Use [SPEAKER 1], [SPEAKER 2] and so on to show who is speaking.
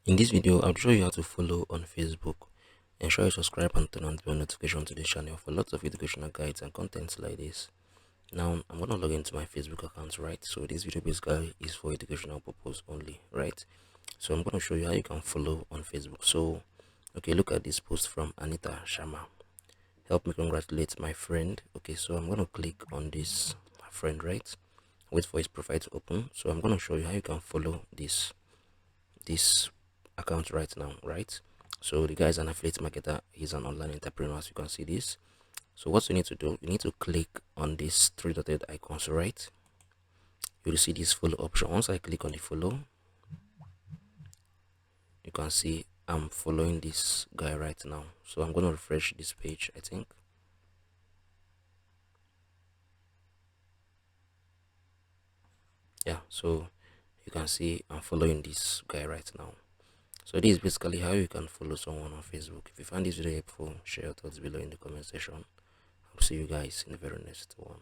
[SPEAKER 1] In this video, I'll show you how to follow on Facebook. Ensure you subscribe and turn on the bell notification to the channel for lots of educational guides and contents like this. Now, I'm going to log into my Facebook account, right? So this video basically is for educational purpose only, right? So I'm going to show you how you can follow on Facebook. So, okay, look at this post from Anita Sharma. Help me congratulate my friend. Okay, so I'm going to click on this friend, right? Wait for his profile to open. So I'm going to show you how you can follow this account right now, right? So the guy is an affiliate marketer. He's an online entrepreneur, as you can see this. So what you need to do, you need to click on these three dotted icons, right? You'll see this follow option. Once I click on the follow, you can see I'm following this guy right now. So I'm going to refresh this page, I think. Yeah, so you can see I'm following this guy right now. So this is basically how you can follow someone on Facebook. If you find this video helpful, share your thoughts below in the comment section. I'll see you guys in the very next one.